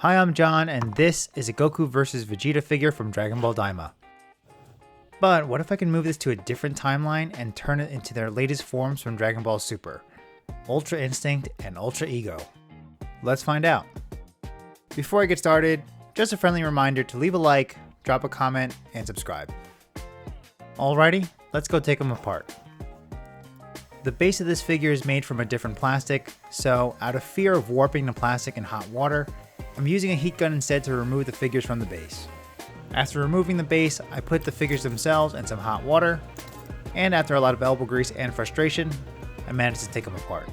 Hi, I'm John, and this is a Goku vs Vegeta figure from Dragon Ball Daima. But what if I can move this to a different timeline and turn it into their latest forms from Dragon Ball Super, Ultra Instinct and Ultra Ego? Let's find out. Before I get started, just a friendly reminder to leave a like, drop a comment, and subscribe. Alrighty, let's go take them apart. The base of this figure is made from a different plastic, so out of fear of warping the plastic in hot water, I'm using a heat gun instead to remove the figures from the base. After removing the base, I put the figures themselves in some hot water, and after a lot of elbow grease and frustration, I managed to take them apart.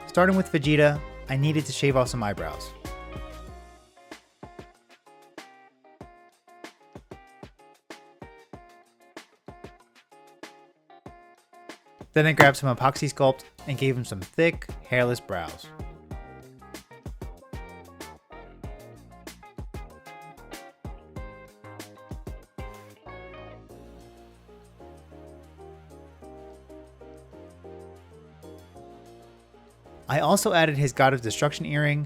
Starting with Vegeta, I needed to shave off some eyebrows. Then I grabbed some epoxy sculpt and gave him some thick, hairless brows. I also added his God of Destruction earring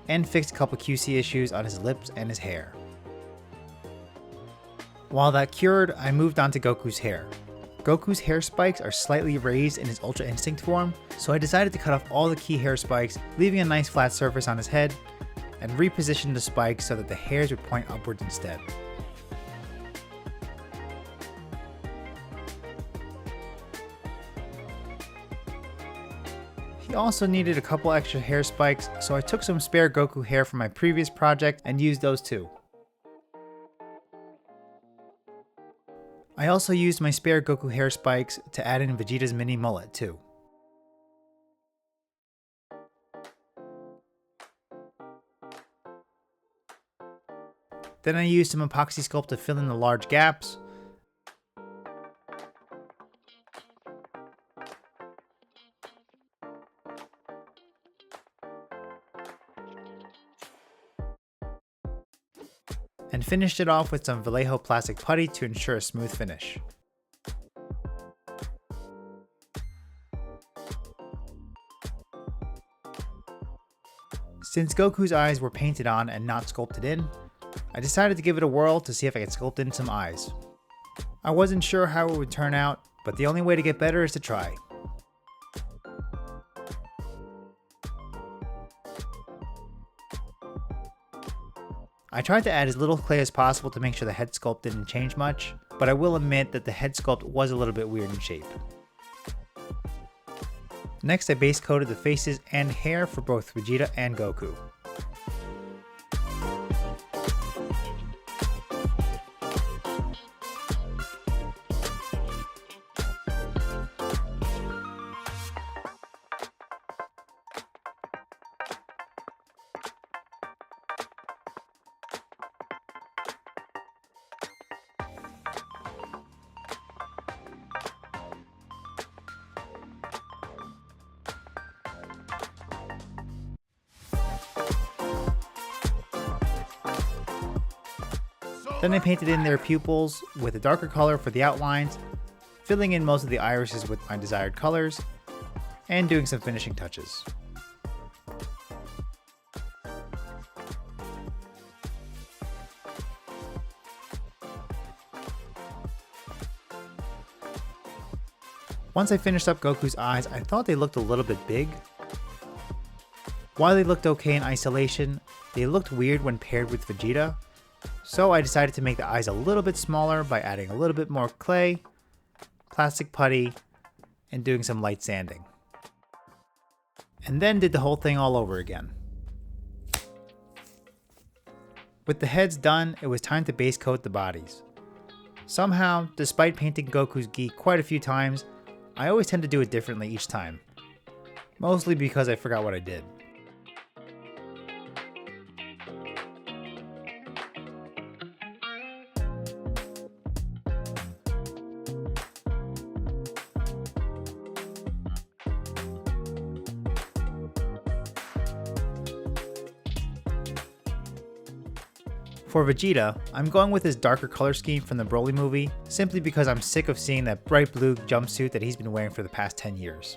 and fixed a couple QC issues on his lips and his hair. While that cured, I moved on to Goku's hair. Goku's hair spikes are slightly raised in his Ultra Instinct form, so I decided to cut off all the key hair spikes, leaving a nice flat surface on his head, and reposition the spikes so that the hairs would point upwards instead. He also needed a couple extra hair spikes, so I took some spare Goku hair from my previous project and used those too. I also used my spare Goku hair spikes to add in Vegeta's mini mullet too. Then I used some epoxy sculpt to fill in the large gaps. And finished it off with some Vallejo plastic putty to ensure a smooth finish. Since Goku's eyes were painted on and not sculpted in, I decided to give it a whirl to see if I could sculpt in some eyes. I wasn't sure how it would turn out, but the only way to get better is to try. I tried to add as little clay as possible to make sure the head sculpt didn't change much, but I will admit that the head sculpt was a little bit weird in shape. Next, I base coated the faces and hair for both Vegeta and Goku. Then I painted in their pupils with a darker color for the outlines, filling in most of the irises with my desired colors, and doing some finishing touches. Once I finished up Goku's eyes, I thought they looked a little bit big. While they looked okay in isolation, they looked weird when paired with Vegeta. So I decided to make the eyes a little bit smaller by adding a little bit more clay, plastic putty, and doing some light sanding. And then did the whole thing all over again. With the heads done, it was time to base coat the bodies. Somehow, despite painting Goku's gi quite a few times, I always tend to do it differently each time. Mostly because I forgot what I did. For Vegeta, I'm going with his darker color scheme from the Broly movie, simply because I'm sick of seeing that bright blue jumpsuit that he's been wearing for the past 10 years.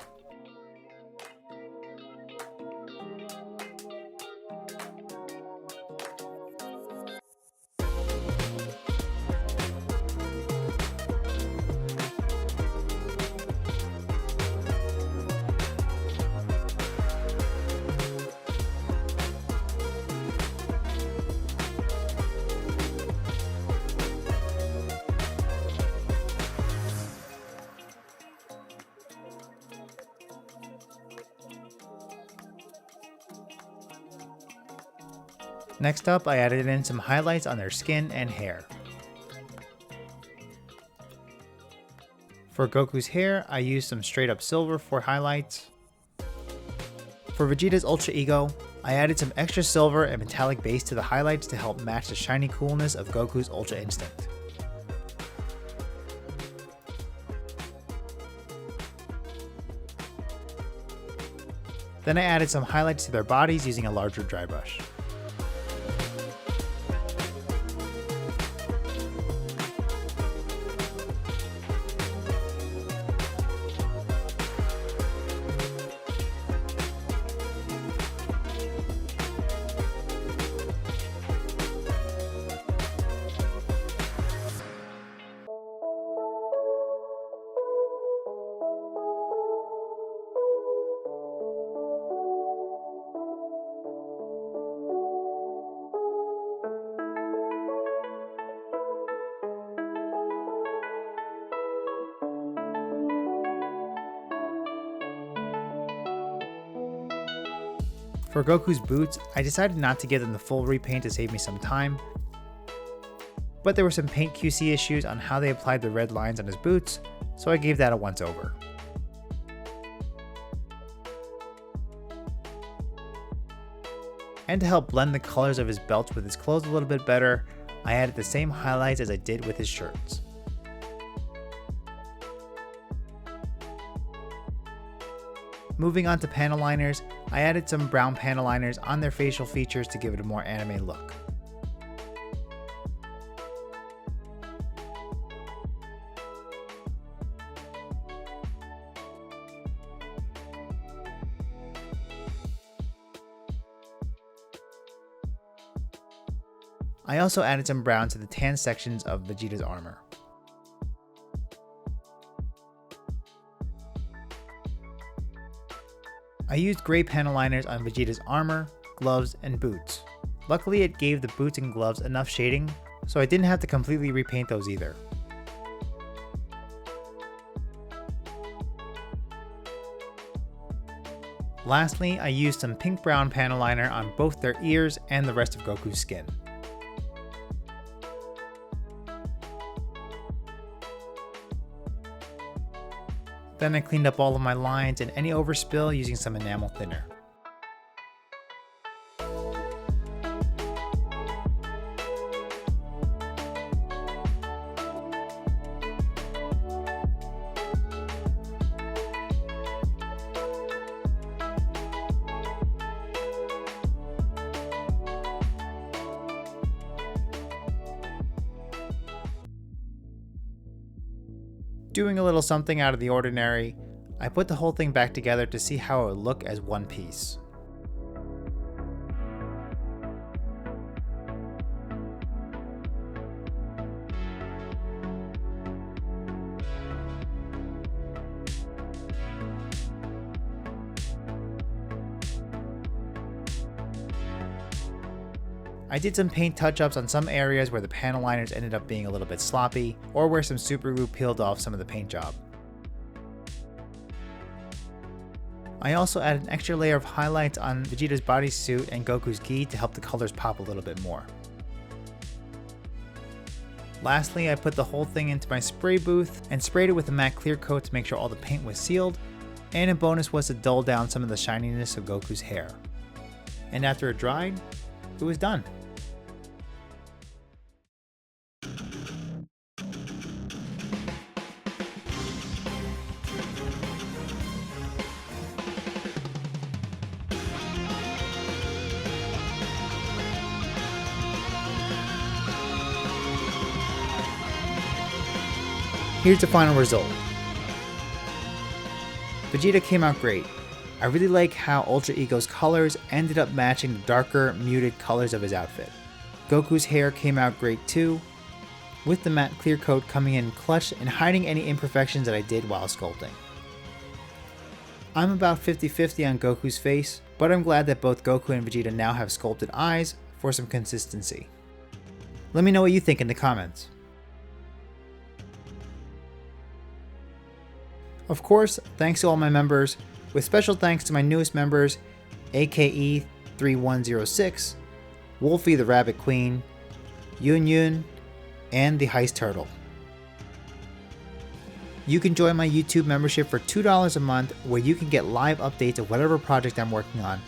Next up, I added in some highlights on their skin and hair. For Goku's hair, I used some straight up silver for highlights. For Vegeta's Ultra Ego, I added some extra silver and metallic base to the highlights to help match the shiny coolness of Goku's Ultra Instinct. Then I added some highlights to their bodies using a larger dry brush. For Goku's boots, I decided not to give them the full repaint to save me some time, but there were some paint QC issues on how they applied the red lines on his boots, so I gave that a once over. And to help blend the colors of his belts with his clothes a little bit better, I added the same highlights as I did with his shirts. Moving on to panel liners, I added some brown panel liners on their facial features to give it a more anime look. I also added some brown to the tan sections of Vegeta's armor. I used gray panel liners on Vegeta's armor, gloves, and boots. Luckily it gave the boots and gloves enough shading, so I didn't have to completely repaint those either. Lastly, I used some pink-brown panel liner on both their ears and the rest of Goku's skin. Then I cleaned up all of my lines and any overspill using some enamel thinner. Doing a little something out of the ordinary, I put the whole thing back together to see how it would look as one piece. I did some paint touch-ups on some areas where the panel liners ended up being a little bit sloppy, or where some super glue peeled off some of the paint job. I also added an extra layer of highlights on Vegeta's bodysuit and Goku's gi to help the colors pop a little bit more. Lastly, I put the whole thing into my spray booth and sprayed it with a matte clear coat to make sure all the paint was sealed, and a bonus was to dull down some of the shininess of Goku's hair. And after it dried, it was done. Here's the final result. Vegeta came out great. I really like how Ultra Ego's colors ended up matching the darker, muted colors of his outfit. Goku's hair came out great too, with the matte clear coat coming in clutch and hiding any imperfections that I did while sculpting. I'm about 50-50 on Goku's face, but I'm glad that both Goku and Vegeta now have sculpted eyes for some consistency. Let me know what you think in the comments. Of course, thanks to all my members, with special thanks to my newest members, AKE3106, Wolfie the Rabbit Queen, Yun Yun, and the Heist Turtle. You can join my YouTube membership for $2 a month, where you can get live updates of whatever project I'm working on,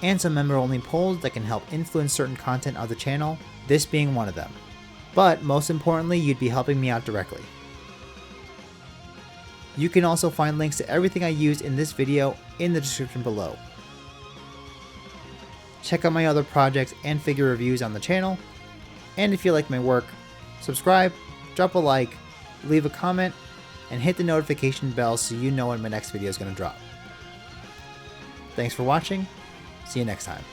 and some member-only polls that can help influence certain content of the channel, this being one of them. But most importantly, you'd be helping me out directly. You can also find links to everything I used in this video in the description below. Check out my other projects and figure reviews on the channel, and if you like my work, subscribe, drop a like, leave a comment, and hit the notification bell so you know when my next video is going to drop. Thanks for watching, see you next time.